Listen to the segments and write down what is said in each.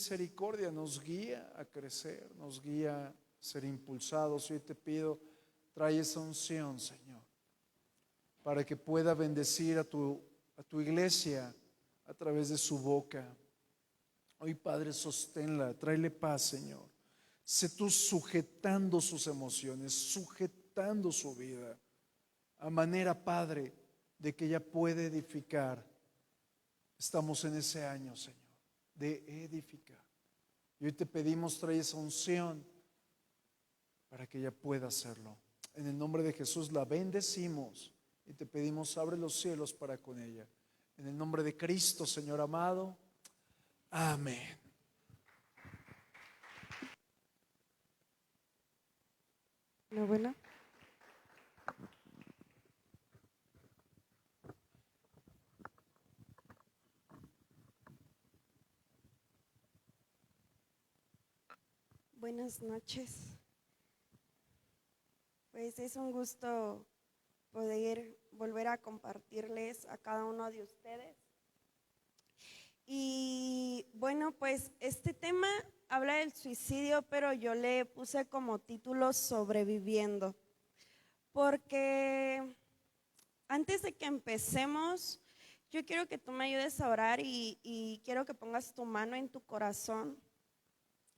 misericordia nos guía a crecer, nos guía a ser impulsados. Hoy te pido, trae esa unción, Señor, para que pueda bendecir a tu iglesia a través de su boca. Hoy, Padre, sosténla, tráele paz, Señor. Sé tú sujetando sus emociones, sujetando su vida, a manera, Padre, de que ella pueda edificar. Estamos en ese año, Señor, de edificar. Y hoy te pedimos, trae esa unción para que ella pueda hacerlo. En el nombre de Jesús la bendecimos y te pedimos, abre los cielos para con ella. En el nombre de Cristo, Señor amado. Amén. Novena. Buenas noches. Pues es un gusto poder volver a compartirles a cada uno de ustedes. Y bueno, pues este tema habla del suicidio, pero yo le puse como título Sobreviviendo, porque antes de que empecemos, yo quiero que tú me ayudes a orar y quiero que pongas tu mano en tu corazón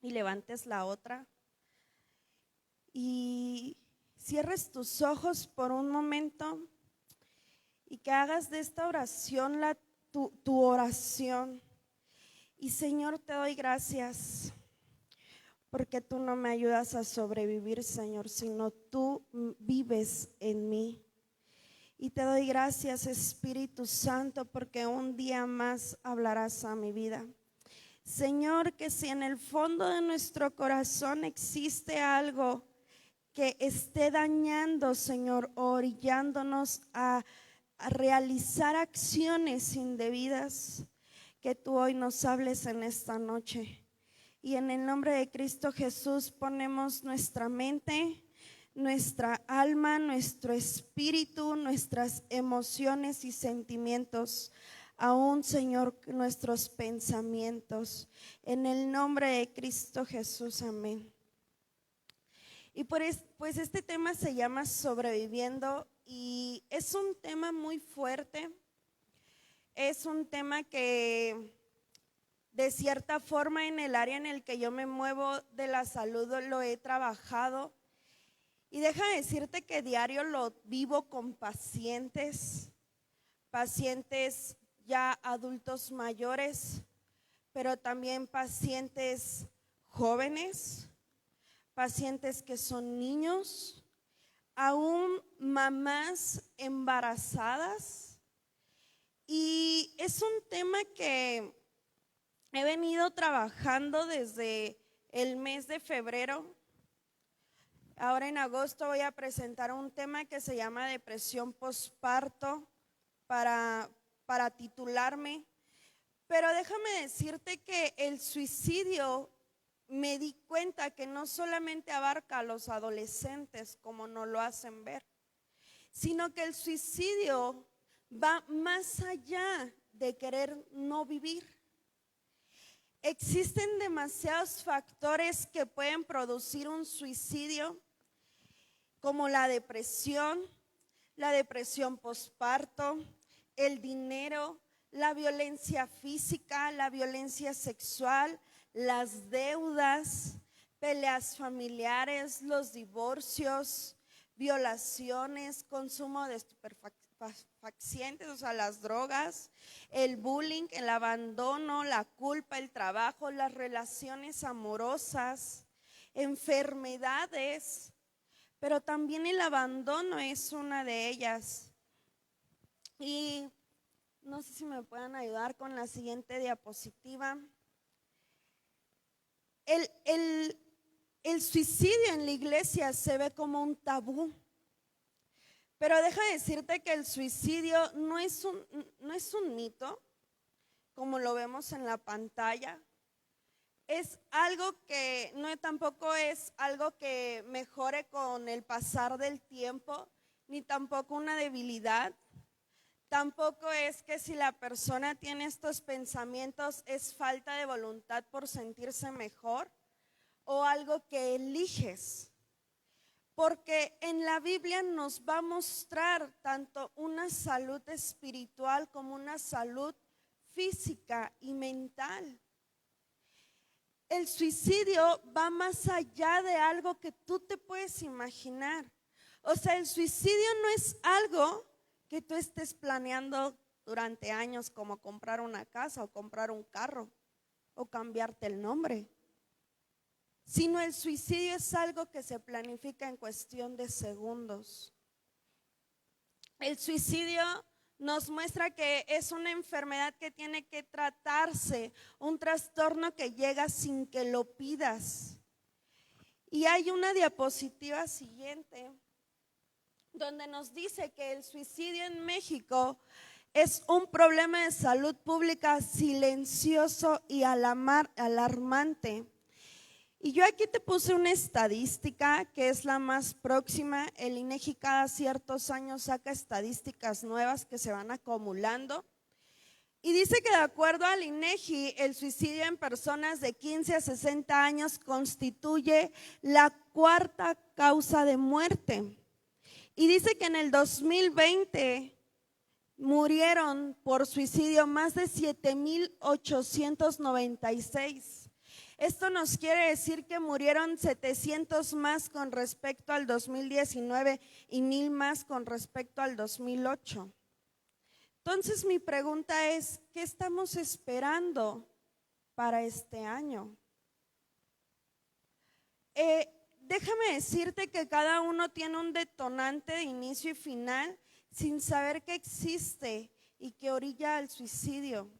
y levantes la otra y cierres tus ojos por un momento y que hagas de esta oración tu oración. Y Señor, te doy gracias porque tú no me ayudas a sobrevivir, Señor, sino tú vives en mí. Y te doy gracias, Espíritu Santo, porque un día más hablarás a mi vida. Señor, que si en el fondo de nuestro corazón existe algo que esté dañando, Señor, o orillándonos a realizar acciones indebidas, que tú hoy nos hables en esta noche. Y en el nombre de Cristo Jesús ponemos nuestra mente, nuestra alma, nuestro espíritu, nuestras emociones y sentimientos, aún, Señor, nuestros pensamientos, en el nombre de Cristo Jesús, amén. Y pues este tema se llama Sobreviviendo y es un tema muy fuerte, es un tema que de cierta forma en el área en el que yo me muevo de la salud lo he trabajado. Y déjame decirte que diario lo vivo con pacientes ya adultos mayores, pero también pacientes jóvenes, pacientes que son niños, aún mamás embarazadas. Y es un tema que he venido trabajando desde el mes de febrero. Ahora en agosto voy a presentar un tema que se llama depresión postparto para titularme. Pero déjame decirte que el suicidio, me di cuenta que no solamente abarca a los adolescentes como nos lo hacen ver, sino que el suicidio va más allá de querer no vivir. Existen demasiados factores que pueden producir un suicidio, como la depresión postparto, el dinero, la violencia física, la violencia sexual, las deudas, peleas familiares, los divorcios, violaciones, consumo de estupefacientes, o sea, las drogas, el bullying, el abandono, la culpa, el trabajo, las relaciones amorosas, enfermedades, pero también el abandono es una de ellas. Y no sé si me pueden ayudar con la siguiente diapositiva. El suicidio en la iglesia se ve como un tabú, pero deja de decirte que el suicidio no es un mito, como lo vemos en la pantalla. Es algo que tampoco es algo que mejore con el pasar del tiempo, ni tampoco una debilidad. Tampoco es que si la persona tiene estos pensamientos es falta de voluntad por sentirse mejor o algo que eliges. Porque en la Biblia nos va a mostrar tanto una salud espiritual como una salud física y mental. El suicidio va más allá de algo que tú te puedes imaginar. O sea, el suicidio no es algo que tú estés planeando durante años, como comprar una casa o comprar un carro o cambiarte el nombre, sino el suicidio es algo que se planifica en cuestión de segundos. El suicidio nos muestra que es una enfermedad que tiene que tratarse, un trastorno que llega sin que lo pidas. Y hay una diapositiva siguiente donde nos dice que el suicidio en México es un problema de salud pública silencioso y alarmante. Y yo aquí te puse una estadística que es la más próxima. El INEGI cada ciertos años saca estadísticas nuevas que se van acumulando. Y dice que de acuerdo al INEGI, el suicidio en personas de 15 a 60 años constituye la cuarta causa de muerte. Y dice que en el 2020 murieron por suicidio más de 7,896. Esto nos quiere decir que murieron 700 más con respecto al 2019 y 1,000 más con respecto al 2008. Entonces mi pregunta es, ¿qué estamos esperando para este año? Déjame decirte que cada uno tiene un detonante de inicio y final sin saber que existe y que orilla al suicidio.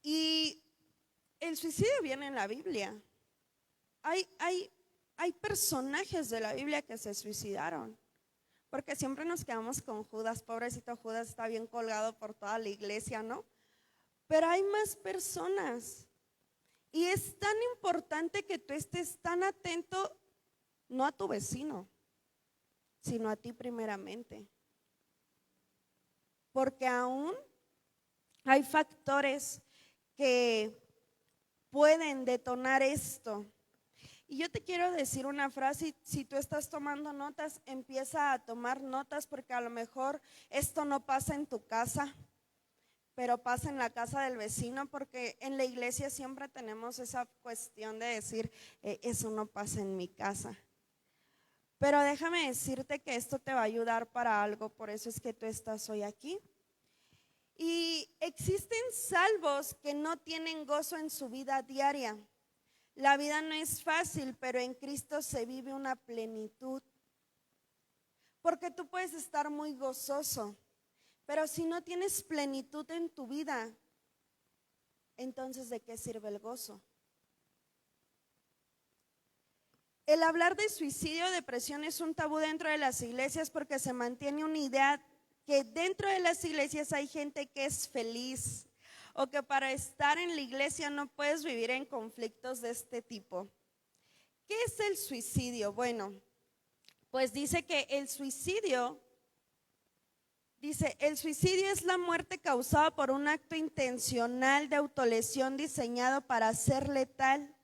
Y el suicidio viene en la Biblia. Hay personajes de la Biblia que se suicidaron. Porque siempre nos quedamos con Judas, pobrecito Judas, está bien colgado por toda la iglesia, ¿no? Pero hay más personas. Y es tan importante que tú estés tan atento, no a tu vecino, sino a ti primeramente. Porque aún hay factores que pueden detonar esto. Y yo te quiero decir una frase, si tú estás tomando notas, empieza a tomar notas porque a lo mejor esto no pasa en tu casa, pero pasa en la casa del vecino, porque en la iglesia siempre tenemos esa cuestión de decir, eso no pasa en mi casa. Pero déjame decirte que esto te va a ayudar para algo, por eso es que tú estás hoy aquí. Y existen salvos que no tienen gozo en su vida diaria. La vida no es fácil, pero en Cristo se vive una plenitud. Porque tú puedes estar muy gozoso, pero si no tienes plenitud en tu vida, entonces ¿de qué sirve el gozo? El hablar de suicidio o depresión es un tabú dentro de las iglesias porque se mantiene una idea que dentro de las iglesias hay gente que es feliz o que para estar en la iglesia no puedes vivir en conflictos de este tipo. ¿Qué es el suicidio? Bueno, pues dice que el suicidio es la muerte causada por un acto intencional de autolesión diseñado para ser letal.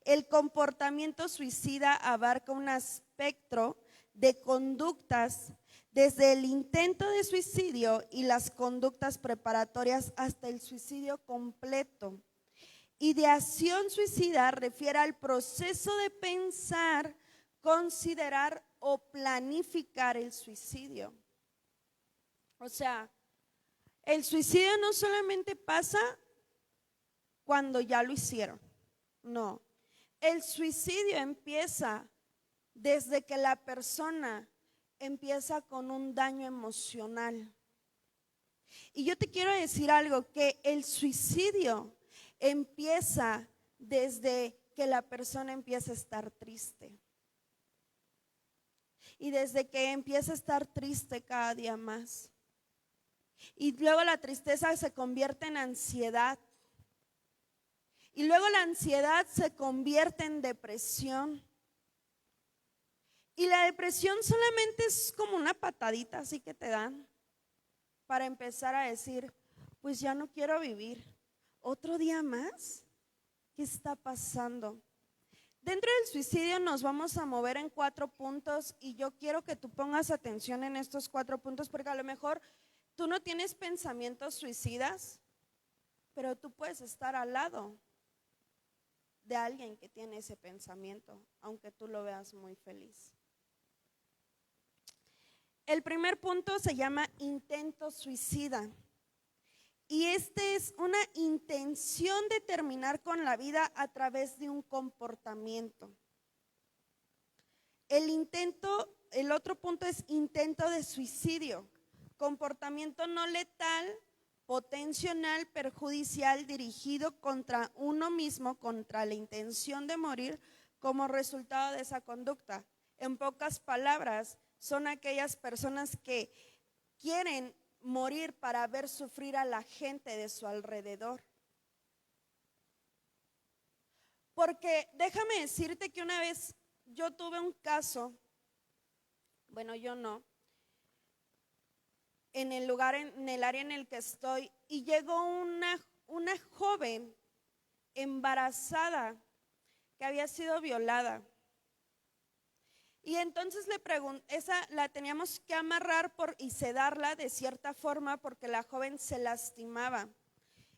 El comportamiento suicida abarca un espectro de conductas desde el intento de suicidio y las conductas preparatorias hasta el suicidio completo. Ideación suicida refiere al proceso de pensar, considerar o planificar el suicidio. O sea, el suicidio no solamente pasa cuando ya lo hicieron, no. El suicidio empieza desde que la persona empieza con un daño emocional. Y yo te quiero decir algo, que el suicidio empieza desde que la persona empieza a estar triste. Y desde que empieza a estar triste cada día más. Y luego la tristeza se convierte en ansiedad. Y luego la ansiedad se convierte en depresión. Y la depresión solamente es como una patadita así que te dan. para empezar a decir, pues ya no quiero vivir. ¿Otro día más? ¿Qué está pasando? Dentro del suicidio nos vamos a mover en 4 puntos y yo quiero que tú pongas atención en estos 4 puntos porque a lo mejor tú no tienes pensamientos suicidas, pero tú puedes estar al lado de alguien que tiene ese pensamiento, aunque tú lo veas muy feliz. El primer punto se llama intento suicida. Y este es una intención de terminar con la vida a través de un comportamiento. El otro punto es intento de suicidio. Comportamiento no letal, potencial, perjudicial, dirigido contra uno mismo, contra la intención de morir como resultado de esa conducta. En pocas palabras, son aquellas personas que quieren morir para ver sufrir a la gente de su alrededor. Porque déjame decirte que una vez yo tuve un caso, bueno, yo no, en el lugar, en el área en el que estoy, y llegó una joven embarazada que había sido violada. Y entonces le pregunté, esa la teníamos que amarrar y sedarla de cierta forma porque la joven se lastimaba.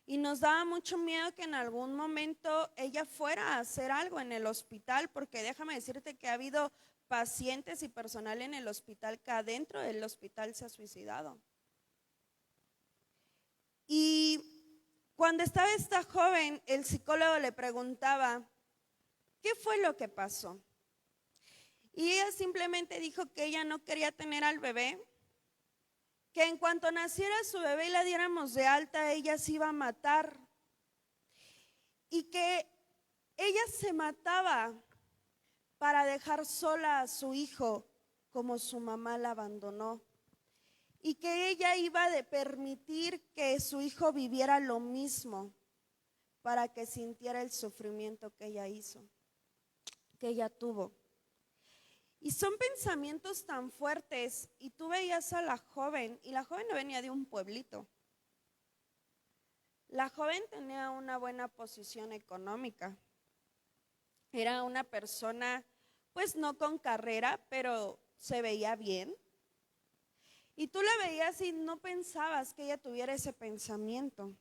Y nos daba mucho miedo que en algún momento ella fuera a hacer algo en el hospital, porque déjame decirte que ha habido pacientes y personal en el hospital que adentro del hospital se ha suicidado. Y cuando estaba esta joven, el psicólogo le preguntaba, ¿qué fue lo que pasó? Y ella simplemente dijo que ella no quería tener al bebé, que en cuanto naciera su bebé y la diéramos de alta, ella se iba a matar. Y que ella se mataba para dejar sola a su hijo como su mamá la abandonó. Y que ella iba a permitir que su hijo viviera lo mismo para que sintiera el sufrimiento que ella hizo, que ella tuvo. Y son pensamientos tan fuertes. Y tú veías a la joven, y la joven no venía de un pueblito. La joven tenía una buena posición económica. Era una persona, pues no con carrera, pero se veía bien. Y tú la veías y no pensabas que ella tuviera ese pensamiento.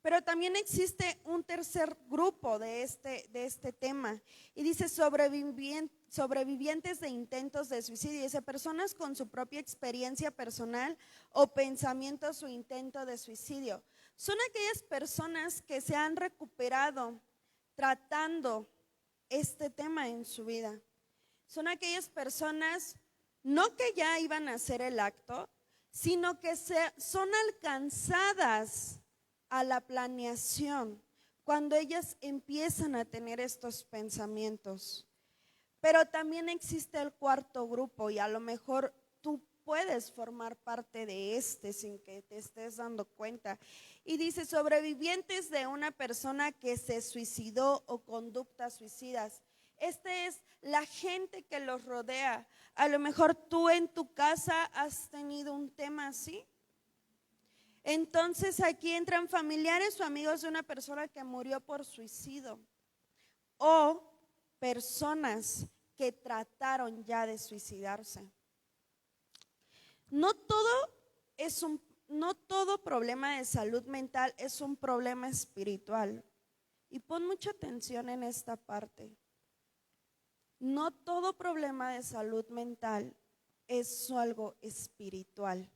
Pero también existe un tercer grupo de este tema. Y dice sobrevivientes de intentos de suicidio. Dice personas con su propia experiencia personal o pensamientos o intento de suicidio. Son aquellas personas que se han recuperado tratando este tema en su vida. Son aquellas personas no que ya iban a hacer el acto, sino que son alcanzadas a la planeación cuando ellas empiezan a tener estos pensamientos. Pero también existe el cuarto grupo y a lo mejor tú puedes formar parte de sin que te estés dando cuenta. Y dice sobrevivientes de una persona que se suicidó o conductas suicidas. Es la gente que los rodea. A lo mejor tú en tu casa has tenido un tema así. Entonces aquí entran familiares o amigos de una persona que murió por suicidio o personas que trataron ya de suicidarse. No todo problema de salud mental es un problema espiritual. Y pon mucha atención en esta parte. No todo problema de salud mental es algo espiritual.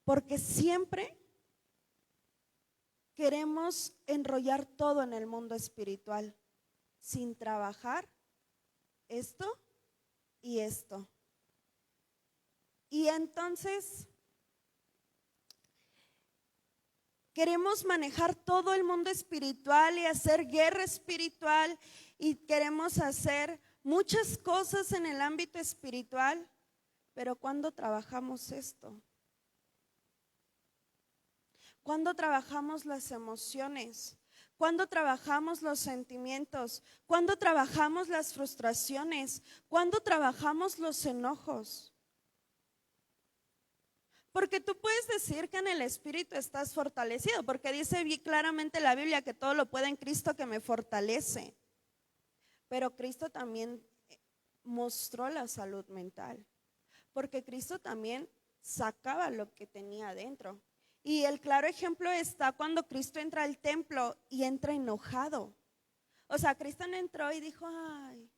Porque siempre queremos enrollar todo en el mundo espiritual sin trabajar esto y esto. Y entonces queremos manejar todo el mundo espiritual y hacer guerra espiritual y queremos hacer muchas cosas en el ámbito espiritual, pero ¿cuándo trabajamos esto? ¿Cuándo trabajamos las emociones? ¿Cuándo trabajamos los sentimientos? ¿Cuándo trabajamos las frustraciones? ¿Cuándo trabajamos los enojos? Porque tú puedes decir que en el Espíritu estás fortalecido, porque dice bien claramente la Biblia que todo lo puede en Cristo que me fortalece. Pero Cristo también mostró la salud mental, porque Cristo también sacaba lo que tenía adentro. Y el claro ejemplo está cuando Cristo entra al templo y entra enojado. O sea, Cristo no entró y dijo, ay,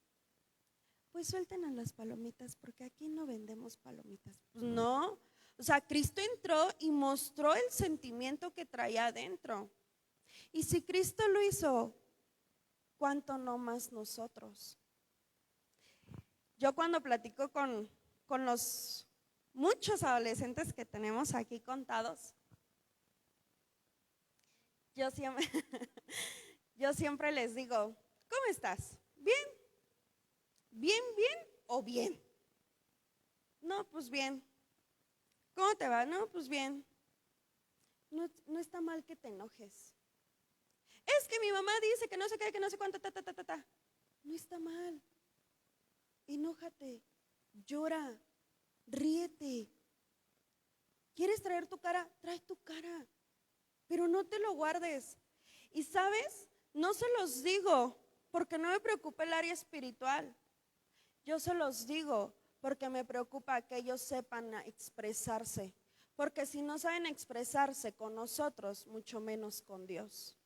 pues suelten a las palomitas porque aquí no vendemos palomitas. Pues no, o sea, Cristo entró y mostró el sentimiento que traía adentro. Y si Cristo lo hizo, ¿cuánto no más nosotros? Yo cuando platico con los muchos adolescentes que tenemos aquí contados, yo siempre, yo siempre les digo, ¿cómo estás? ¿Bien? ¿Bien, bien o bien? No, pues bien. ¿Cómo te va? No, pues bien. No está mal que te enojes. Es que mi mamá dice que no sé qué, que no sé cuánto, ta. No está mal. Enójate, llora, ríete. ¿Quieres traer tu cara? Trae tu cara, pero no te lo guardes. Y sabes, no se los digo porque no me preocupa el área espiritual. Yo se los digo porque me preocupa que ellos sepan expresarse. Porque si no saben expresarse con nosotros, mucho menos con Dios.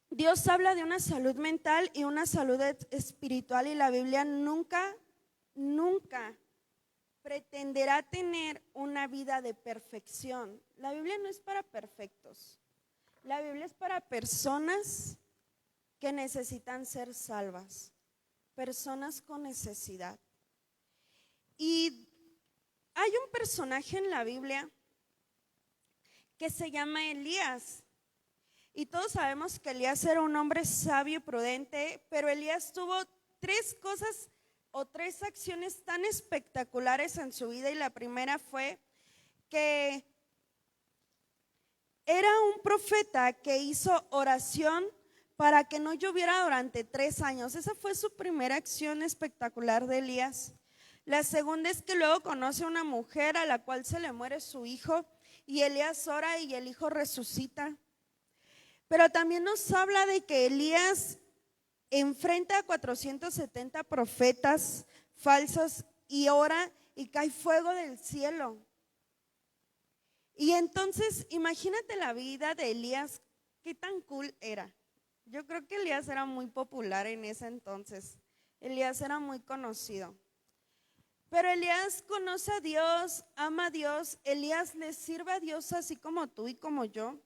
Dios habla de una salud mental y una salud espiritual y la Biblia nunca pretenderá tener una vida de perfección. La Biblia no es para perfectos. La Biblia es para personas que necesitan ser salvas, personas con necesidad. Y hay un personaje en la Biblia que se llama Elías. Y todos sabemos que Elías era un hombre sabio y prudente, pero Elías tuvo tres cosas o tres acciones tan espectaculares en su vida. Y la primera fue que era un profeta que hizo oración para que no lloviera durante 3 años. Esa fue su primera acción espectacular de Elías. La segunda es que luego conoce a una mujer a la cual se le muere su hijo y Elías ora y el hijo resucita. Pero también nos habla de que Elías enfrenta a 470 profetas falsos y ora y cae fuego del cielo. Y entonces imagínate la vida de Elías, qué tan cool era. Yo creo que Elías era muy popular en ese entonces. Elías era muy conocido. Pero Elías conoce a Dios, ama a Dios. Elías le sirve a Dios así como tú y como yo.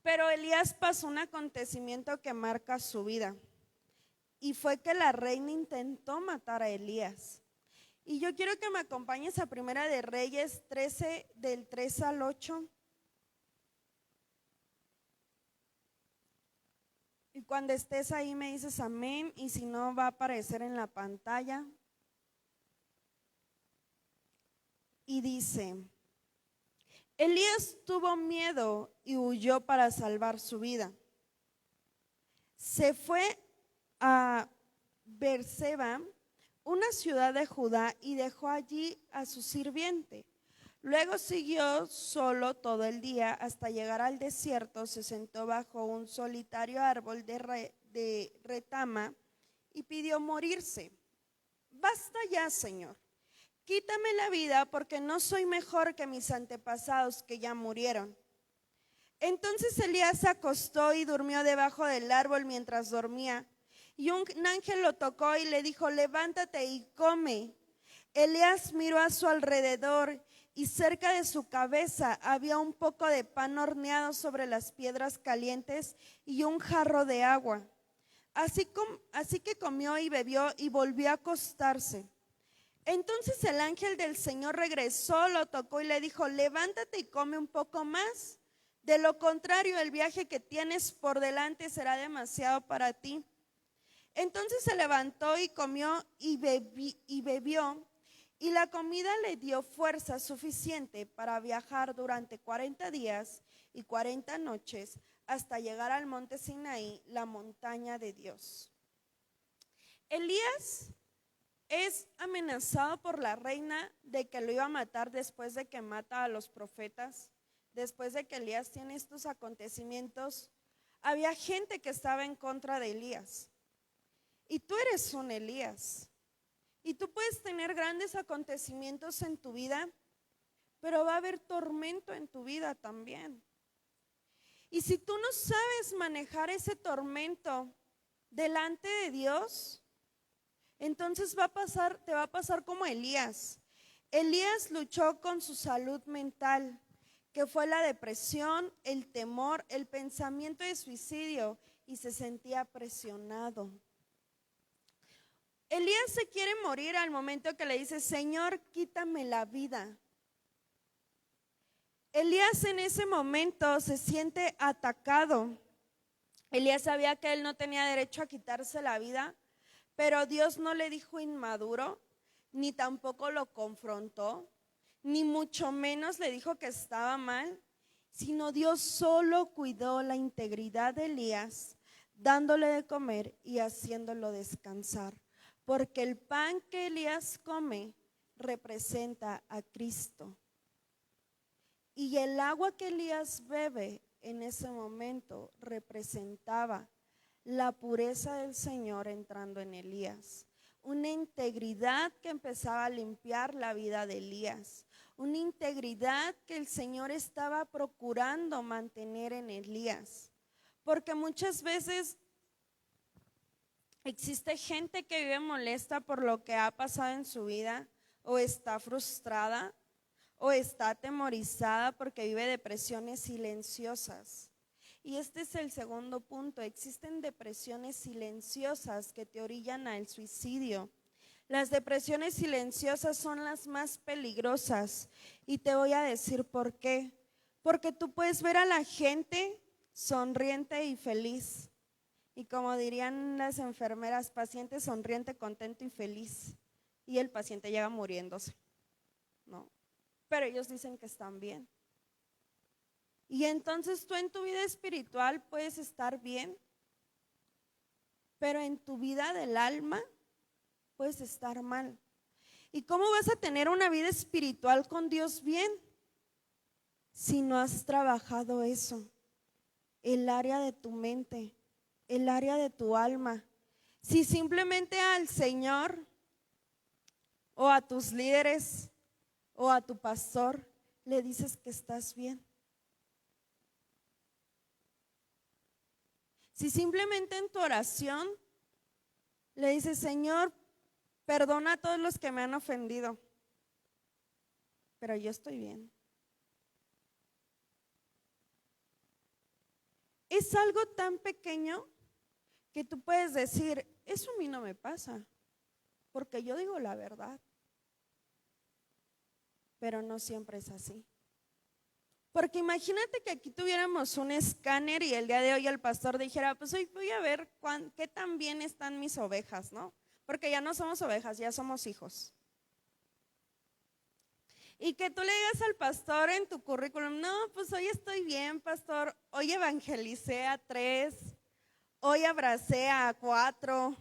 Pero Elías pasó un acontecimiento que marca su vida. Y fue que la reina intentó matar a Elías. Y yo quiero que me acompañes a Primera de Reyes 13, del 3 al 8. Y cuando estés ahí me dices amén, y si no va a aparecer en la pantalla. Y dice, Elías tuvo miedo y huyó para salvar su vida. Se fue a Beerseba, una ciudad de Judá, y dejó allí a su sirviente. Luego siguió solo todo el día hasta llegar al desierto, se sentó bajo un solitario árbol de retama y pidió morirse. Basta ya, Señor, quítame la vida porque no soy mejor que mis antepasados que ya murieron. Entonces Elías se acostó y durmió debajo del árbol mientras dormía. Y un ángel lo tocó y le dijo, levántate y come. Elías miró a su alrededor y cerca de su cabeza había un poco de pan horneado sobre las piedras calientes y un jarro de agua. Así que comió y bebió y volvió a acostarse. Entonces el ángel del Señor regresó, lo tocó y le dijo, levántate y come un poco más. De lo contrario, el viaje que tienes por delante será demasiado para ti. Entonces se levantó y comió y bebió, y la comida le dio fuerza suficiente para viajar durante 40 días y 40 noches hasta llegar al monte Sinaí, la montaña de Dios. Elías es amenazado por la reina de que lo iba a matar después de que mata a los profetas, después de que Elías tiene estos acontecimientos. Había gente que estaba en contra de Elías. Y tú eres un Elías. Y tú puedes tener grandes acontecimientos en tu vida, pero va a haber tormento en tu vida también. Y si tú no sabes manejar ese tormento delante de Dios, entonces te va a pasar como Elías. Elías luchó con su salud mental, que fue la depresión, el temor, el pensamiento de suicidio, y se sentía presionado. Elías se quiere morir al momento que le dice: Señor, quítame la vida. Elías en ese momento se siente atacado. Elías sabía que él no tenía derecho a quitarse la vida, pero Dios no le dijo inmaduro, ni tampoco lo confrontó, ni mucho menos le dijo que estaba mal, sino Dios solo cuidó la integridad de Elías, dándole de comer y haciéndolo descansar. Porque el pan que Elías come representa a Cristo. Y el agua que Elías bebe en ese momento representaba la pureza del Señor entrando en Elías. Una integridad que empezaba a limpiar la vida de Elías. Una integridad que el Señor estaba procurando mantener en Elías. Porque muchas veces existe gente que vive molesta por lo que ha pasado en su vida, o está frustrada, o está atemorizada porque vive depresiones silenciosas. Y este es el segundo punto: existen depresiones silenciosas que te orillan al suicidio. Las depresiones silenciosas son las más peligrosas, y te voy a decir por qué. Porque tú puedes ver a la gente sonriente y feliz, y como dirían las enfermeras, paciente sonriente, contento y feliz, y el paciente llega muriéndose, ¿no? Pero ellos dicen que están bien. Y entonces tú en tu vida espiritual puedes estar bien, pero en tu vida del alma puedes estar mal. ¿Y cómo vas a tener una vida espiritual con Dios bien si no has trabajado eso? El área de tu mente, el área de tu alma. Si simplemente al Señor o a tus líderes o a tu pastor le dices que estás bien. Si simplemente en tu oración le dices: Señor, perdona a todos los que me han ofendido, pero yo estoy bien. Es algo tan pequeño que tú puedes decir: eso a mí no me pasa, porque yo digo la verdad. Pero no siempre es así. Porque imagínate que aquí tuviéramos un escáner y el día de hoy el pastor dijera: pues hoy voy a ver qué tan bien están mis ovejas, ¿no? Porque ya no somos ovejas, ya somos hijos. Y que tú le digas al pastor en tu currículum: no, pues hoy estoy bien, pastor, hoy evangelicé a 3, hoy abracé a 4,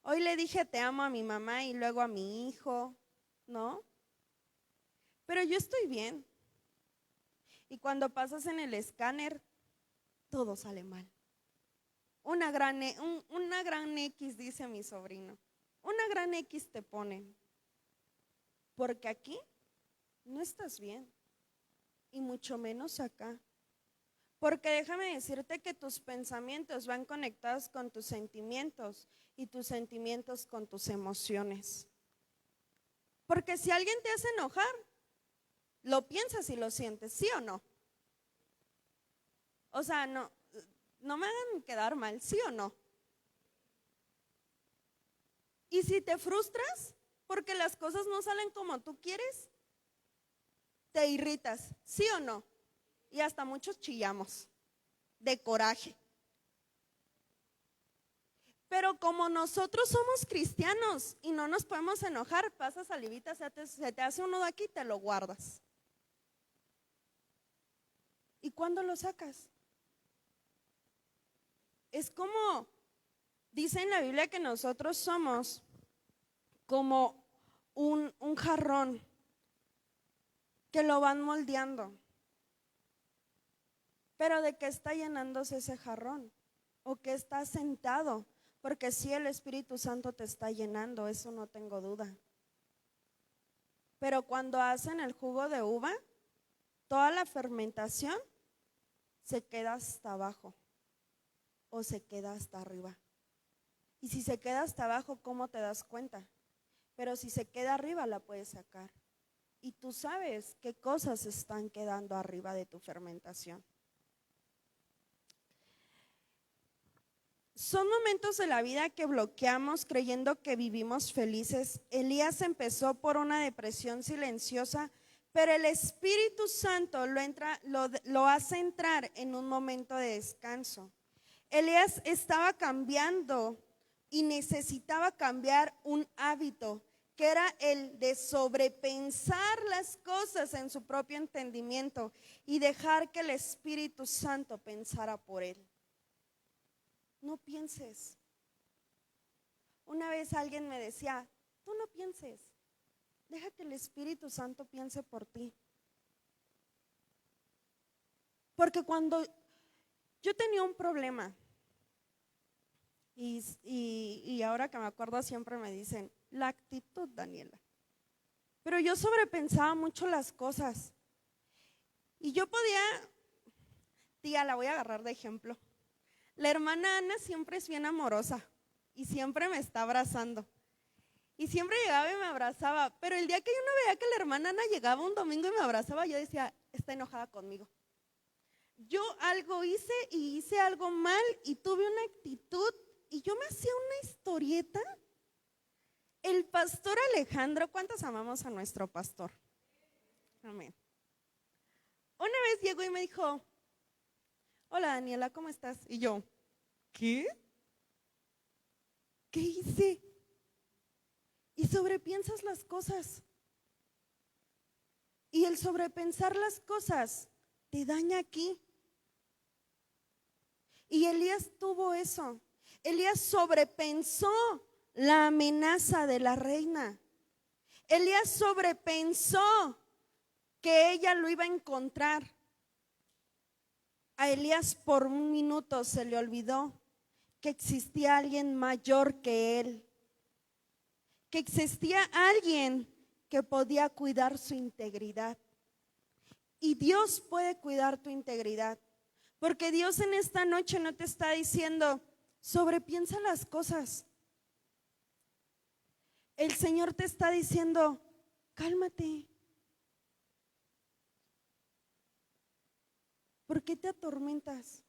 hoy le dije te amo a mi mamá y luego a mi hijo, ¿no? Pero yo estoy bien. Y cuando pasas en el escáner, todo sale mal. Una gran X, dice mi sobrino. Una gran X te ponen. Porque aquí no estás bien. Y mucho menos acá. Porque déjame decirte que tus pensamientos van conectados con tus sentimientos y tus sentimientos con tus emociones. Porque si alguien te hace enojar, lo piensas y lo sientes, ¿sí o no? O sea, no me hagan quedar mal, ¿sí o no? Y si te frustras porque las cosas no salen como tú quieres, te irritas, ¿sí o no? Y hasta muchos chillamos de coraje. Pero como nosotros somos cristianos y no nos podemos enojar, pasa salivita, se te hace un nudo aquí y te lo guardas. ¿Y cuándo lo sacas? Es como dice en la Biblia que nosotros somos como un jarrón que lo van moldeando. Pero ¿de qué está llenándose ese jarrón? ¿O qué está sentado? Porque sí, el Espíritu Santo te está llenando, eso no tengo duda. Pero cuando hacen el jugo de uva, toda la fermentación se queda hasta abajo o se queda hasta arriba. Y si se queda hasta abajo, ¿cómo te das cuenta? Pero si se queda arriba, la puedes sacar. Y tú sabes qué cosas están quedando arriba de tu fermentación. Son momentos de la vida que bloqueamos creyendo que vivimos felices. Elías empezó por una depresión silenciosa, pero el Espíritu Santo lo hace entrar en un momento de descanso. Elías estaba cambiando y necesitaba cambiar un hábito, que era el de sobrepensar las cosas en su propio entendimiento y dejar que el Espíritu Santo pensara por él. No pienses. Una vez alguien me decía, tú no pienses, deja que el Espíritu Santo piense por ti. Porque cuando yo tenía un problema, y ahora que me acuerdo siempre me dicen, la actitud, Daniela. Pero yo sobrepensaba mucho las cosas. Y yo podía, tía, la voy a agarrar de ejemplo. La hermana Ana siempre es bien amorosa y siempre me está abrazando. Y siempre llegaba y me abrazaba. Pero el día que yo no veía que la hermana Ana llegaba un domingo y me abrazaba, yo decía, está enojada conmigo. Yo algo hice y hice algo mal y tuve una actitud y yo me hacía una historieta. El pastor Alejandro, ¿cuántos amamos a nuestro pastor? Amén. Una vez llegó y me dijo, hola Daniela, ¿cómo estás? Y yo, ¿qué? ¿Qué hice? Y sobrepiensas las cosas. Y el sobrepensar las cosas te daña aquí. Y Elías tuvo eso. Elías sobrepensó la amenaza de la reina. Elías sobrepensó que ella lo iba a encontrar. A Elías por un minuto se le olvidó que existía alguien mayor que él, que existía alguien que podía cuidar su integridad. Y Dios puede cuidar tu integridad, porque Dios en esta noche no te está diciendo, sobrepiensa las cosas. El Señor te está diciendo, cálmate. ¿Por qué te atormentas?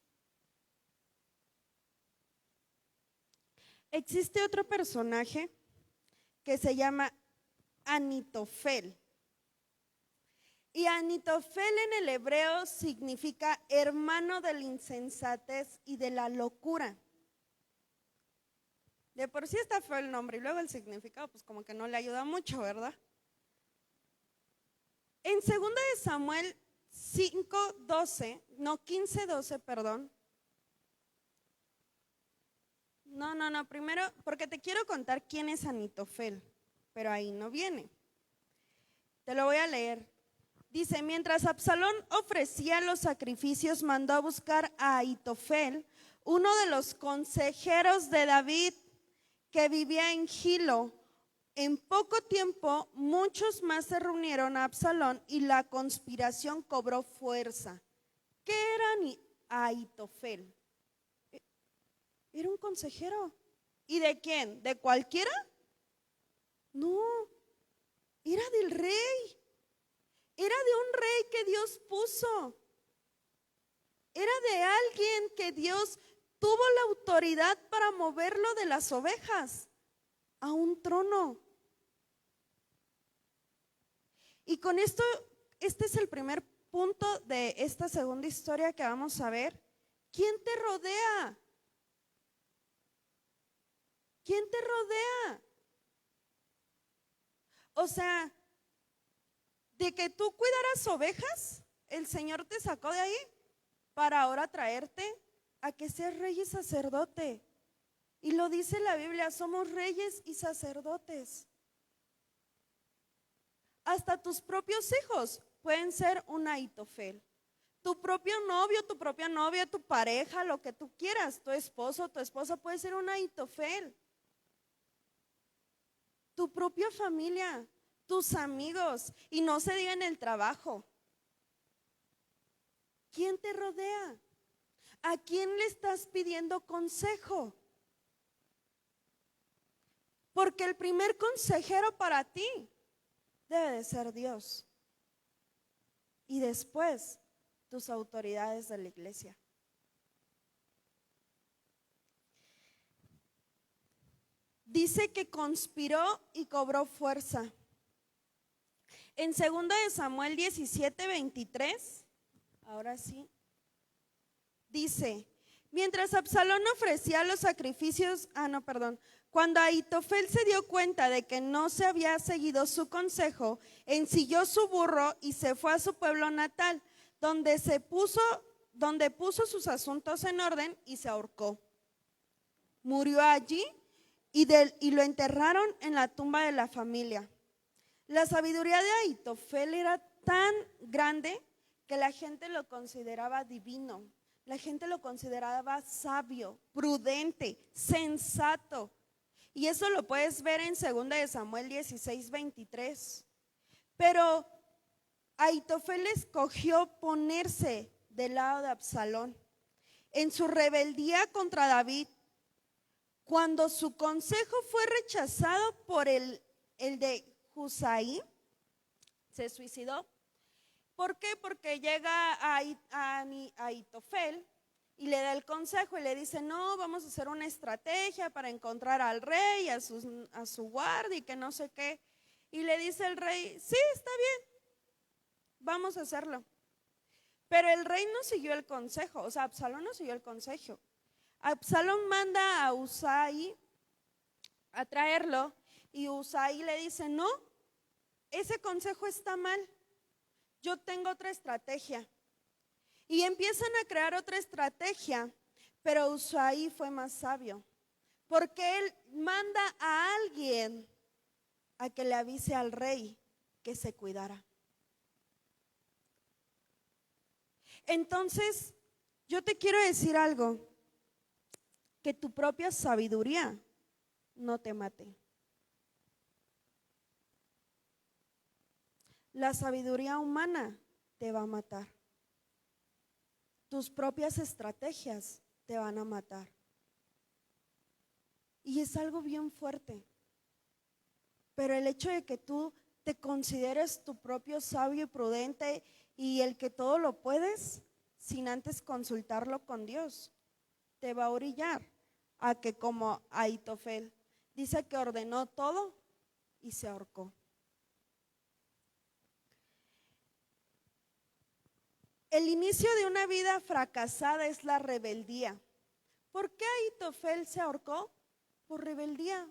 Existe otro personaje que se llama Anitofel. Y Anitofel en el hebreo significa hermano de la insensatez y de la locura. De por sí está feo el nombre y luego el significado pues como que no le ayuda mucho, ¿verdad? En 2 de Samuel 15:12, perdón. No, primero, porque te quiero contar quién es Anitofel, pero ahí no viene. Te lo voy a leer. Dice, mientras Absalón ofrecía los sacrificios, mandó a buscar a Ahitofel, uno de los consejeros de David que vivía en Gilo. En poco tiempo, muchos más se reunieron a Absalón y la conspiración cobró fuerza. ¿Qué era Ahitofel? Era un consejero. ¿Y de quién? ¿De cualquiera? No, era del rey. Era de un rey que Dios puso. Era de alguien que Dios tuvo la autoridad para moverlo de las ovejas a un trono. Y con esto, este es el primer punto de esta segunda historia que vamos a ver. ¿Quién te rodea? ¿Quién te rodea? O sea, de que tú cuidaras ovejas, el Señor te sacó de ahí para ahora traerte a que seas rey y sacerdote. Y lo dice la Biblia, somos reyes y sacerdotes. Hasta tus propios hijos pueden ser un Ahitofel. Tu propio novio, tu propia novia, tu pareja, lo que tú quieras, tu esposo, tu esposa puede ser un Ahitofel. Tu propia familia, tus amigos, y no se diga en el trabajo. ¿Quién te rodea? ¿A quién le estás pidiendo consejo? Porque el primer consejero para ti debe de ser Dios. Y después, tus autoridades de la iglesia. Dice que conspiró y cobró fuerza. En 2 de Samuel 17:23, ahora sí, dice, mientras Absalón ofrecía los sacrificios, cuando Ahitofel se dio cuenta de que no se había seguido su consejo, ensilló su burro y se fue a su pueblo natal, donde puso sus asuntos en orden y se ahorcó. Murió allí y lo enterraron en la tumba de la familia. La sabiduría de Ahitofel era tan grande que la gente lo consideraba divino, la gente lo consideraba sabio, prudente, sensato. Y eso lo puedes ver en 2 de Samuel 16:23. Pero Ahitofel escogió ponerse del lado de Absalón en su rebeldía contra David. Cuando su consejo fue rechazado por el de Husai, se suicidó. ¿Por qué? Porque llega a Ahitofel y le da el consejo y le dice, no, vamos a hacer una estrategia para encontrar al rey, a su guardia y que no sé qué. Y le dice el rey, sí, está bien, vamos a hacerlo. Pero el rey no siguió el consejo, o sea, Absalón no siguió el consejo. Absalón manda a Husai a traerlo y Husai le dice, no, ese consejo está mal, yo tengo otra estrategia. Y empiezan a crear otra estrategia, pero Husai fue más sabio, porque él manda a alguien a que le avise al rey que se cuidara. Entonces, yo te quiero decir algo, que tu propia sabiduría no te mate. La sabiduría humana te va a matar. Tus propias estrategias te van a matar. Y es algo bien fuerte. Pero el hecho de que tú te consideres tu propio sabio y prudente y el que todo lo puedes, sin antes consultarlo con Dios, te va a orillar a que como Ahitofel dice que ordenó todo y se ahorcó. El inicio de una vida fracasada es la rebeldía. ¿Por qué Ahitofel se ahorcó? Por rebeldía.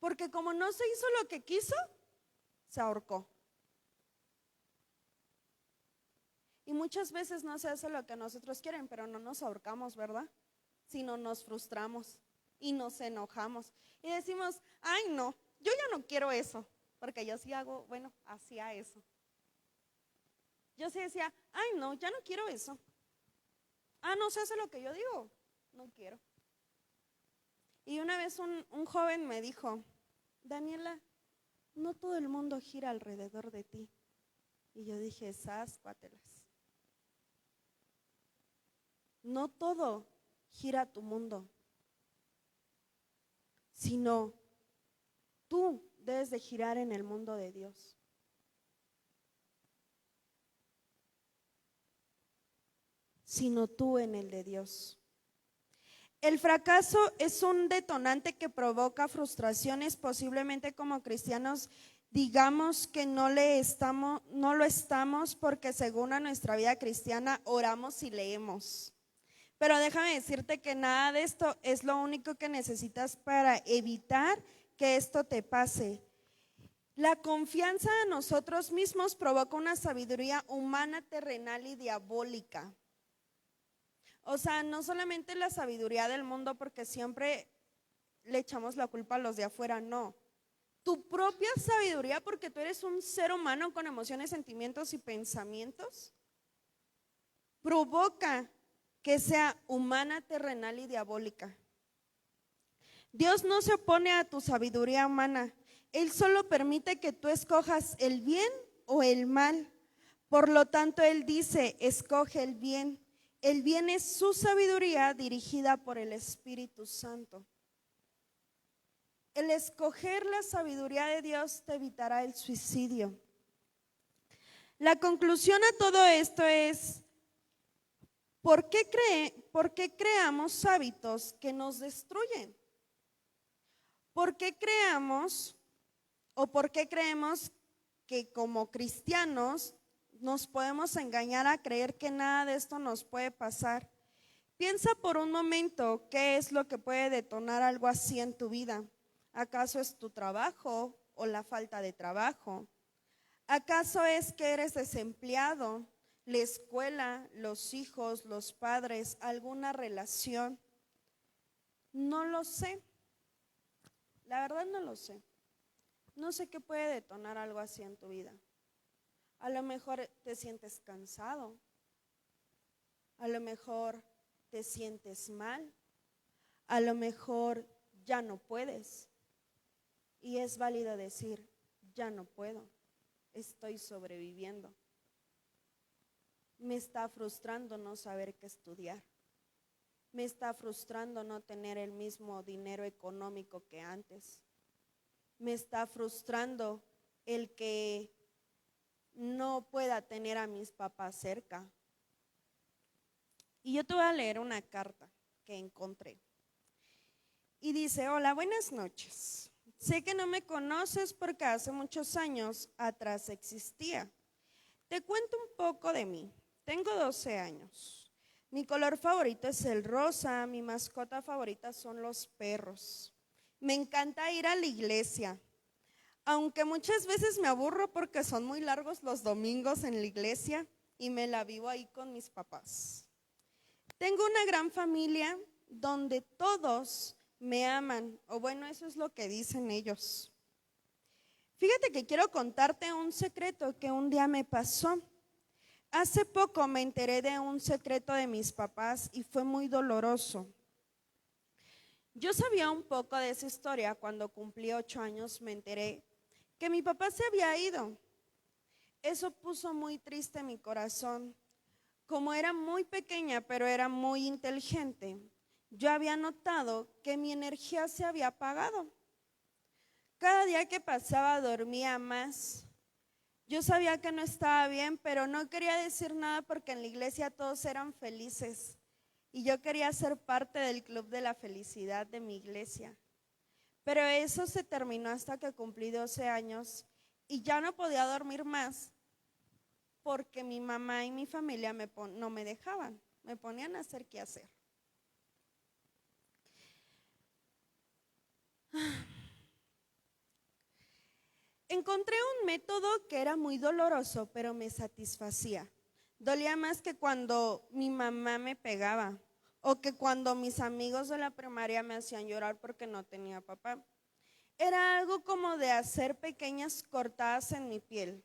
Porque como no se hizo lo que quiso, se ahorcó. Y muchas veces no se hace lo que nosotros quieren, pero no nos ahorcamos, ¿verdad? Sino nos frustramos y nos enojamos. Y decimos, ay no, yo ya no quiero eso, porque yo sí hacía eso. Yo sí decía, ay no, ya no quiero eso. Ah, no se hace lo que yo digo, no quiero. Y una vez un joven me dijo, Daniela, no todo el mundo gira alrededor de ti. Y yo dije, sáscuatelas. No todo gira tu mundo, sino tú debes de girar en el mundo de Dios. Sino tú en el de Dios. El fracaso es un detonante que provoca frustraciones. Posiblemente como cristianos digamos que no lo estamos porque según a nuestra vida cristiana oramos y leemos. Pero déjame decirte que nada de esto es lo único que necesitas para evitar que esto te pase. La confianza en nosotros mismos provoca una sabiduría humana, terrenal y diabólica. O sea, no solamente la sabiduría del mundo, porque siempre le echamos la culpa a los de afuera, no. tu propia sabiduría, porque tú eres un ser humano con emociones, sentimientos y pensamientos, provoca que sea humana, terrenal y diabólica. Dios no se opone a tu sabiduría humana. Él solo permite que tú escojas el bien o el mal. Por lo tanto, Él dice, escoge el bien. El bien es su sabiduría dirigida por el Espíritu Santo. El escoger la sabiduría de Dios te evitará el suicidio. La conclusión a todo esto es, ¿por qué creamos hábitos que nos destruyen? ¿Por qué creemos que como cristianos nos podemos engañar a creer que nada de esto nos puede pasar? Piensa por un momento qué es lo que puede detonar algo así en tu vida. ¿Acaso es tu trabajo o la falta de trabajo? ¿Acaso es que eres desempleado, la escuela, los hijos, los padres, alguna relación? No lo sé. La verdad no lo sé. No sé qué puede detonar algo así en tu vida. A lo mejor te sientes cansado. A lo mejor te sientes mal. A lo mejor ya no puedes. Y es válido decir, ya no puedo. Estoy sobreviviendo. Me está frustrando no saber qué estudiar. Me está frustrando no tener el mismo dinero económico que antes. Me está frustrando el que no pueda tener a mis papás cerca. Y yo te voy a leer una carta que encontré. Y dice, hola, buenas noches. Sé que no me conoces porque hace muchos años atrás existía. Te cuento un poco de mí. Tengo 12 años. Mi color favorito es el rosa. Mi mascota favorita son los perros. Me encanta ir a la iglesia, aunque muchas veces me aburro porque son muy largos los domingos en la iglesia y me la vivo ahí con mis papás. Tengo una gran familia donde todos me aman, o bueno, eso es lo que dicen ellos. Fíjate que quiero contarte un secreto que un día me pasó. Hace poco me enteré de un secreto de mis papás y fue muy doloroso. Yo sabía un poco de esa historia. Cuando cumplí 8 años me enteré que mi papá se había ido. Eso puso muy triste mi corazón. Como era muy pequeña, pero era muy inteligente, yo había notado que mi energía se había apagado. Cada día que pasaba dormía más. Yo sabía que no estaba bien, pero no quería decir nada porque en la iglesia todos eran felices y yo quería ser parte del club de la felicidad de mi iglesia. Pero eso se terminó hasta que cumplí 12 años y ya no podía dormir más porque mi mamá y mi familia no me dejaban, me ponían a hacer qué hacer. Encontré un método que era muy doloroso, pero me satisfacía. Dolía más que cuando mi mamá me pegaba o que cuando mis amigos de la primaria me hacían llorar porque no tenía papá. Era algo como de hacer pequeñas cortadas en mi piel.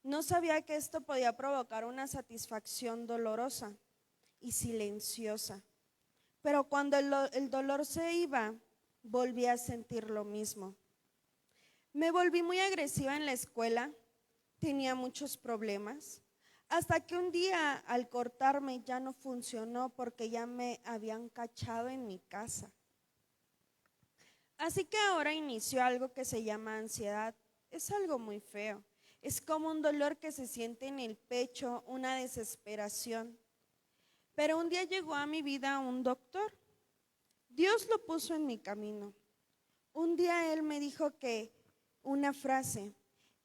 No sabía que esto podía provocar una satisfacción dolorosa y silenciosa. Pero cuando el dolor se iba, volví a sentir lo mismo. Me volví muy agresiva en la escuela, tenía muchos problemas, hasta que un día al cortarme ya no funcionó porque ya me habían cachado en mi casa. Así que ahora inició algo que se llama ansiedad. Es algo muy feo. Es como un dolor que se siente en el pecho, una desesperación. Pero un día llegó a mi vida un doctor. Dios lo puso en mi camino. Un día él me dijo que una frase,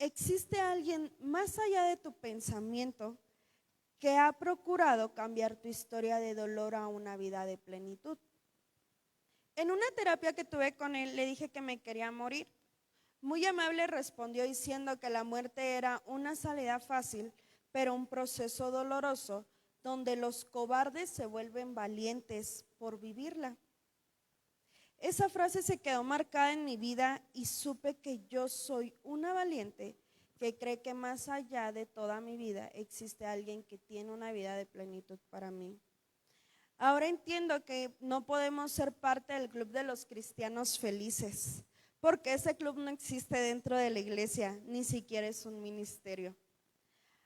existe alguien más allá de tu pensamiento que ha procurado cambiar tu historia de dolor a una vida de plenitud. En una terapia que tuve con él le dije que me quería morir. Muy amable respondió diciendo que la muerte era una salida fácil, pero un proceso doloroso donde los cobardes se vuelven valientes por vivirla. Esa frase se quedó marcada en mi vida y supe que yo soy una valiente que cree que más allá de toda mi vida existe alguien que tiene una vida de plenitud para mí. Ahora entiendo que no podemos ser parte del club de los cristianos felices, porque ese club no existe dentro de la iglesia, ni siquiera es un ministerio.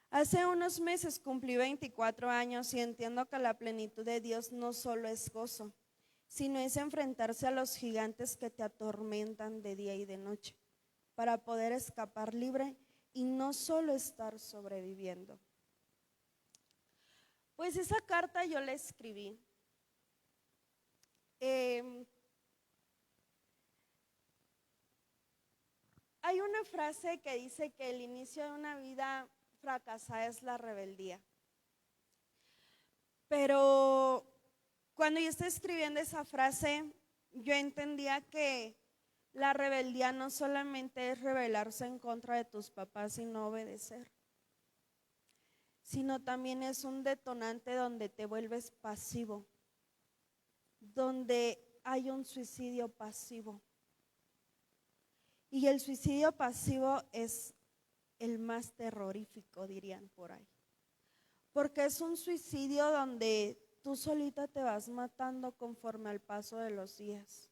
Hace unos meses cumplí 24 años y entiendo que la plenitud de Dios no solo es gozo, sino es enfrentarse a los gigantes que te atormentan de día y de noche, para poder escapar libre y no solo estar sobreviviendo. Pues esa carta yo la escribí. Hay una frase que dice que el inicio de una vida fracasada es la rebeldía. Pero cuando yo estaba escribiendo esa frase, yo entendía que la rebeldía no solamente es rebelarse en contra de tus papás y no obedecer, sino también es un detonante donde te vuelves pasivo, donde hay un suicidio pasivo. Y el suicidio pasivo es el más terrorífico, dirían por ahí, porque es un suicidio donde tú solita te vas matando conforme al paso de los días.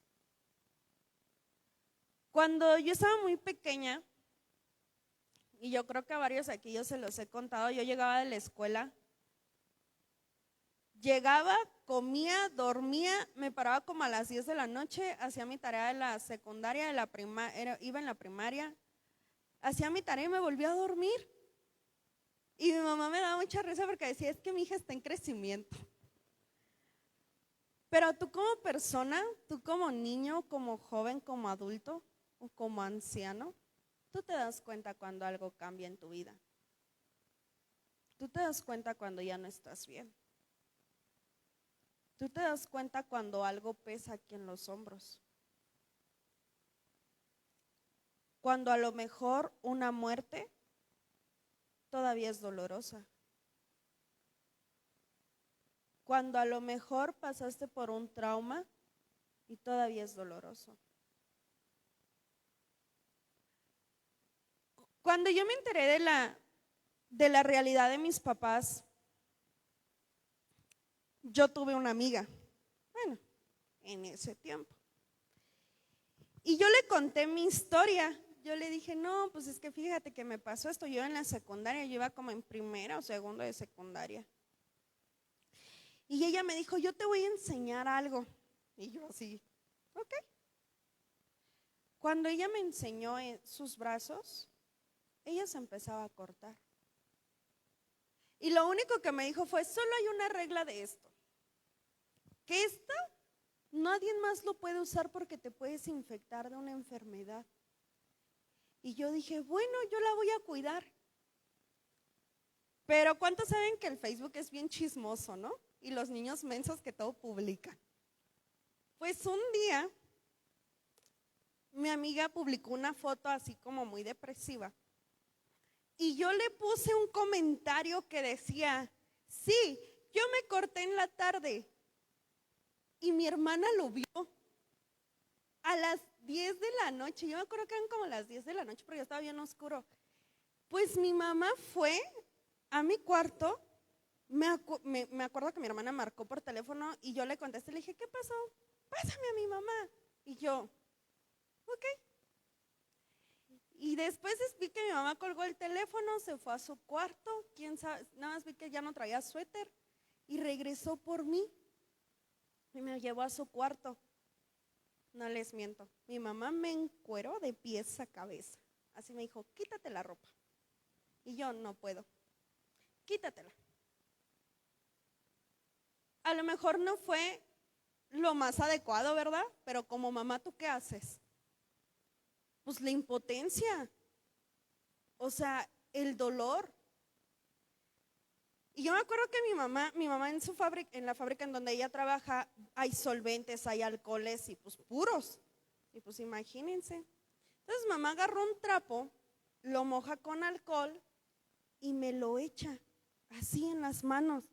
Cuando yo estaba muy pequeña, y yo creo que a varios aquí yo se los he contado, yo llegaba de la escuela, llegaba, comía, dormía, me paraba como a las 10 de la noche, hacía mi tarea de la secundaria, iba en la primaria, hacía mi tarea y me volvía a dormir. Y mi mamá me daba mucha risa porque decía, es que mi hija está en crecimiento. Pero tú como persona, tú como niño, como joven, como adulto o como anciano, tú te das cuenta cuando algo cambia en tu vida. Tú te das cuenta cuando ya no estás bien. Tú te das cuenta cuando algo pesa aquí en los hombros. Cuando a lo mejor una muerte todavía es dolorosa. Cuando a lo mejor pasaste por un trauma y todavía es doloroso. Cuando yo me enteré de la realidad de mis papás, yo tuve una amiga, bueno, en ese tiempo. Y yo le conté mi historia. Yo le dije, no, pues es que fíjate que me pasó esto. Yo en la secundaria, yo iba como en primera o segundo de secundaria. Y ella me dijo, yo te voy a enseñar algo. Y yo así, ok. Cuando ella me enseñó sus brazos, ella se empezaba a cortar. Y lo único que me dijo fue, solo hay una regla de esto. Que esta, nadie más lo puede usar porque te puedes infectar de una enfermedad. Y yo dije, bueno, yo la voy a cuidar. Pero ¿cuántos saben que el Facebook es bien chismoso, no? Y los niños mensos que todo publican. Pues un día, mi amiga publicó una foto así como muy depresiva. Y yo le puse un comentario que decía, sí, yo me corté en la tarde. Y mi hermana lo vio a las 10 de la noche. Yo me acuerdo que eran como las 10 de la noche porque ya estaba bien oscuro. Pues mi mamá fue a mi cuarto. Me acuerdo que mi hermana marcó por teléfono y yo le contesté, le dije, ¿qué pasó? Pásame a mi mamá. Y yo, ok. Y después vi que mi mamá colgó el teléfono, se fue a su cuarto, quién sabe, nada más vi que ya no traía suéter y regresó por mí y me llevó a su cuarto. No les miento, mi mamá me encueró de pies a cabeza. Así me dijo, quítate la ropa. Y yo, no puedo, quítatela. A lo mejor no fue lo más adecuado, ¿verdad? Pero como mamá, ¿tú qué haces? Pues la impotencia, o sea, el dolor. Y yo me acuerdo que mi mamá en su fábrica, en la fábrica en donde ella trabaja, hay solventes, hay alcoholes y pues puros. Y pues imagínense. Entonces mamá agarró un trapo, lo moja con alcohol y me lo echa así en las manos.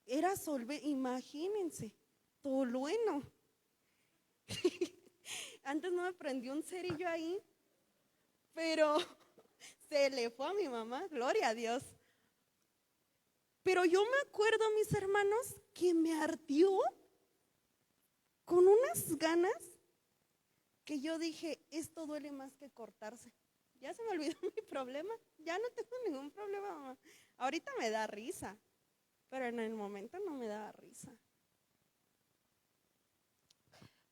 Era solvente, imagínense, tolueno. Antes no me prendió un cerillo ahí, pero se le fue a mi mamá, gloria a Dios. Pero yo me acuerdo, mis hermanos, que me ardió con unas ganas que yo dije, esto duele más que cortarse. Ya se me olvidó mi problema, ya no tengo ningún problema, mamá. Ahorita me da risa, pero en el momento no me da risa.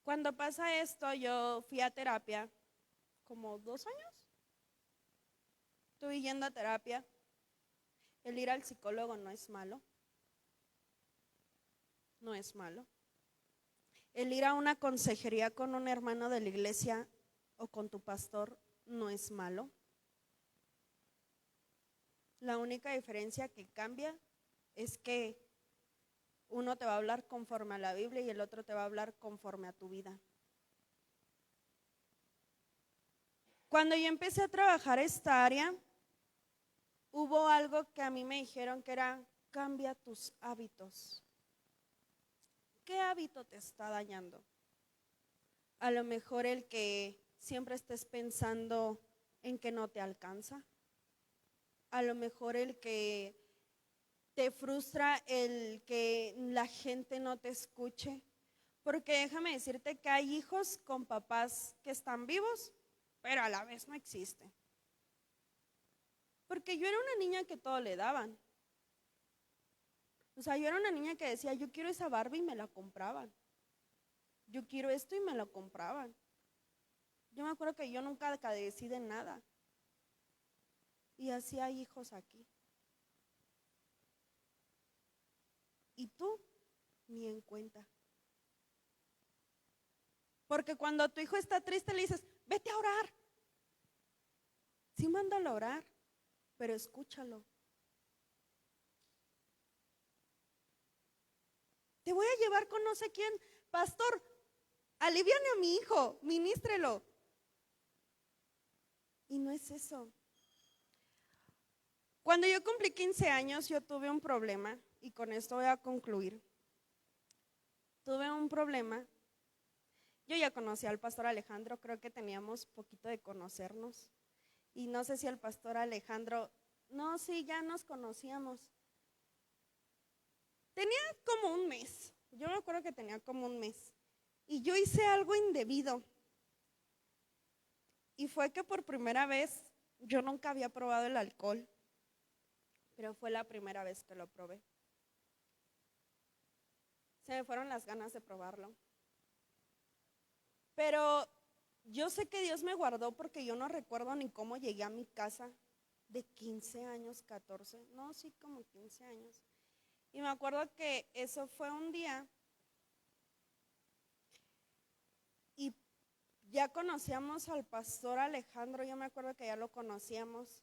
Cuando pasa esto, yo fui a terapia como 2 años. Estuve yendo a terapia. El ir al psicólogo no es malo. No es malo. El ir a una consejería con un hermano de la iglesia o con tu pastor no es malo. La única diferencia que cambia es que uno te va a hablar conforme a la Biblia y el otro te va a hablar conforme a tu vida. Cuando yo empecé a trabajar esta área, hubo algo que a mí me dijeron que era, cambia tus hábitos. ¿Qué hábito te está dañando? A lo mejor el que siempre estés pensando en que no te alcanza. A lo mejor el que te frustra el que la gente no te escuche. Porque déjame decirte que hay hijos con papás que están vivos, pero a la vez no existen. Porque yo era una niña que todo le daban. O sea, yo era una niña que decía, yo quiero esa Barbie y me la compraban. Yo quiero esto y me lo compraban. Yo me acuerdo que yo nunca carecí de nada. Y así hay hijos aquí. Y tú, ni en cuenta. Porque cuando tu hijo está triste le dices, vete a orar. Sí, mándalo a orar, pero escúchalo. Te voy a llevar con no sé quién. Pastor, aliviane a mi hijo, ministrelo. Y no es eso. Cuando yo cumplí 15 años, yo tuve un problema, y con esto voy a concluir. Tuve un problema. Yo ya conocí al pastor Alejandro, creo que teníamos poquito de conocernos. Y no sé si el pastor Alejandro, no, sí, ya nos conocíamos. Tenía como un mes, yo me acuerdo que tenía como un mes. Y yo hice algo indebido. Y fue que por primera vez, yo nunca había probado el alcohol, pero fue la primera vez que lo probé. Se me fueron las ganas de probarlo. Pero yo sé que Dios me guardó porque yo no recuerdo ni cómo llegué a mi casa de 15 años, 14, no, sí, como 15 años. Y me acuerdo que eso fue un día y ya conocíamos al pastor Alejandro, yo me acuerdo que ya lo conocíamos.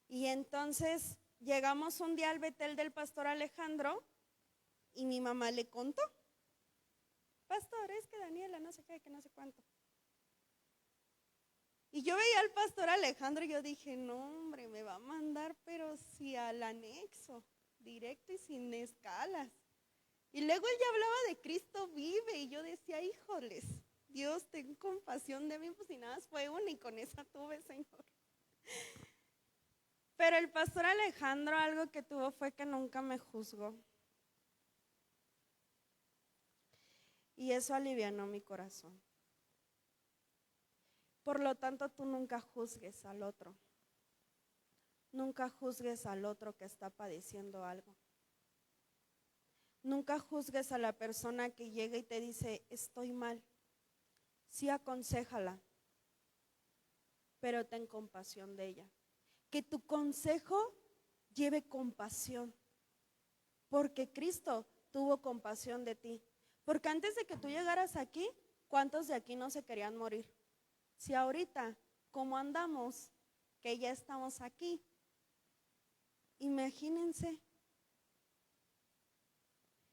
Y entonces llegamos un día al Betel del pastor Alejandro y mi mamá le contó, pastor, es que Daniela no sé qué, que no sé cuánto. Y yo veía al pastor Alejandro y yo dije, no hombre, me va a mandar, pero sí al anexo, directo y sin escalas. Y luego él ya hablaba de Cristo vive y yo decía, híjoles, Dios, ten compasión de mí, pues si nada más fue una y con esa tuve, Señor. Pero el pastor Alejandro algo que tuvo fue que nunca me juzgó. Y eso alivianó mi corazón. Por lo tanto, tú nunca juzgues al otro. Nunca juzgues al otro que está padeciendo algo. Nunca juzgues a la persona que llega y te dice, estoy mal. Sí, aconséjala, pero ten compasión de ella. Que tu consejo lleve compasión, porque Cristo tuvo compasión de ti. Porque antes de que tú llegaras aquí, ¿cuántos de aquí no se querían morir? Si ahorita, como andamos, que ya estamos aquí, imagínense.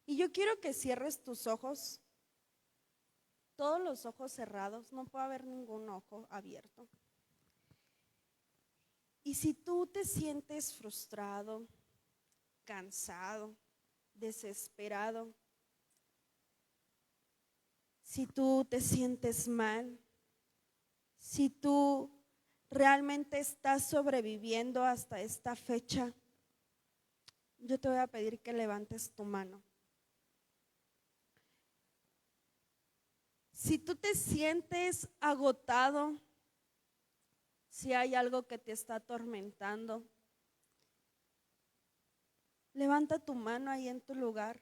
Y yo quiero que cierres tus ojos, todos los ojos cerrados, no puede haber ningún ojo abierto. Y si tú te sientes frustrado, cansado, desesperado, si tú te sientes mal, si tú realmente estás sobreviviendo hasta esta fecha, yo te voy a pedir que levantes tu mano. Si tú te sientes agotado, si hay algo que te está atormentando, levanta tu mano ahí en tu lugar.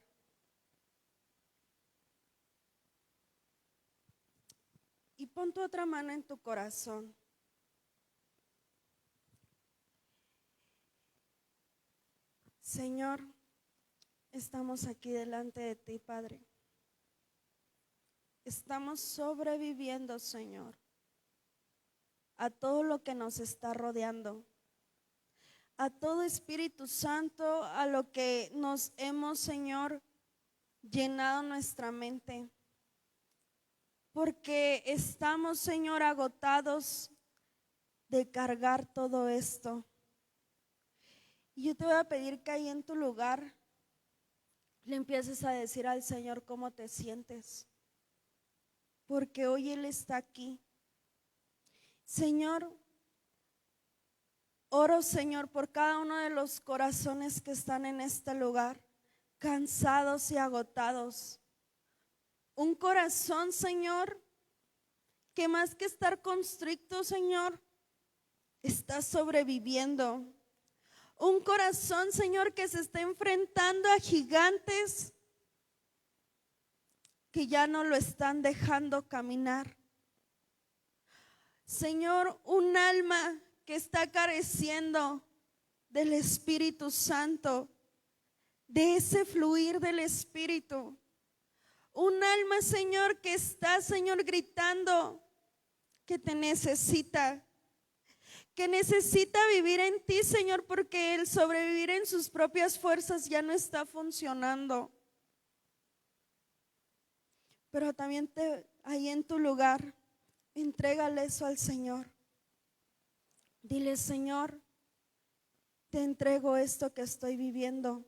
Y pon tu otra mano en tu corazón. Señor, estamos aquí delante de ti, Padre. Estamos sobreviviendo, Señor, a todo lo que nos está rodeando, a todo Espíritu Santo, a lo que nos hemos, Señor, llenado nuestra mente. Porque estamos, Señor, agotados de cargar todo esto. Y yo te voy a pedir que ahí en tu lugar le empieces a decir al Señor cómo te sientes. Porque hoy Él está aquí. Señor, oro, Señor, por cada uno de los corazones que están en este lugar, cansados y agotados. Un corazón, Señor, que más que estar constricto, Señor, está sobreviviendo. Un corazón, Señor, que se está enfrentando a gigantes que ya no lo están dejando caminar. Señor, un alma que está careciendo del Espíritu Santo, de ese fluir del Espíritu. Un alma, Señor, que está, Señor, gritando que te necesita, que necesita vivir en ti, Señor, porque el sobrevivir en sus propias fuerzas ya no está funcionando. Pero también ahí en tu lugar, entrégale eso al Señor. Dile, Señor, te entrego esto que estoy viviendo.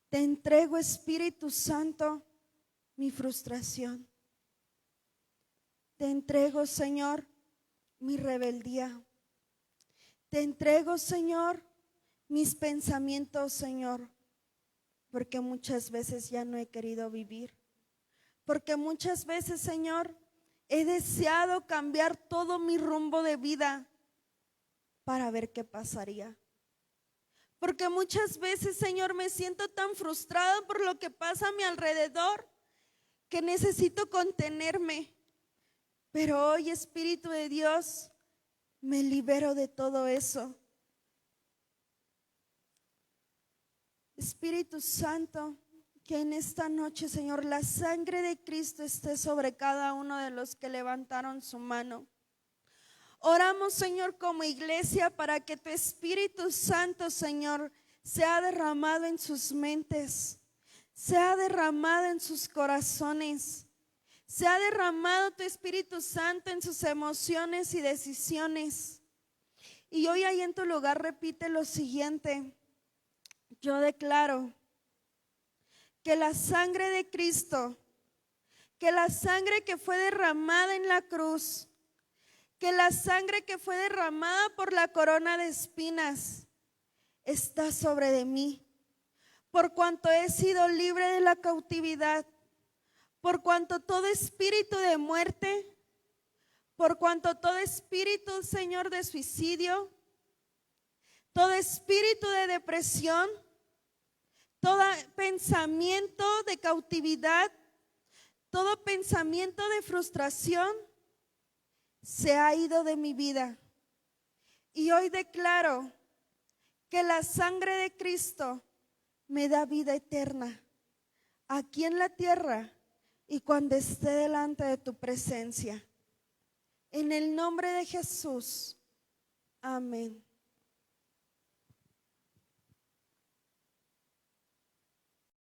Te entrego, Espíritu Santo, mi frustración. Te entrego, Señor, mi rebeldía. Te entrego, Señor, mis pensamientos, Señor, porque muchas veces ya no he querido vivir. Porque muchas veces, Señor, he deseado cambiar todo mi rumbo de vida para ver qué pasaría. Porque muchas veces, Señor, me siento tan frustrada por lo que pasa a mi alrededor que necesito contenerme. Pero hoy, Espíritu de Dios, me libero de todo eso. Espíritu Santo, que en esta noche, Señor, la sangre de Cristo esté sobre cada uno de los que levantaron su mano. Oramos, Señor, como iglesia para que tu Espíritu Santo, Señor, sea derramado en sus mentes, sea derramado en sus corazones, sea derramado tu Espíritu Santo en sus emociones y decisiones. Y hoy ahí en tu lugar repite lo siguiente: yo declaro que la sangre de Cristo, que la sangre que fue derramada en la cruz, que la sangre que fue derramada por la corona de espinas está sobre de mí, por cuanto he sido libre de la cautividad, por cuanto todo espíritu de muerte, por cuanto todo espíritu, Señor, de suicidio, todo espíritu de depresión, todo pensamiento de cautividad, todo pensamiento de frustración se ha ido de mi vida. Y hoy declaro que la sangre de Cristo me da vida eterna aquí en la tierra y cuando esté delante de tu presencia. En el nombre de Jesús. Amén.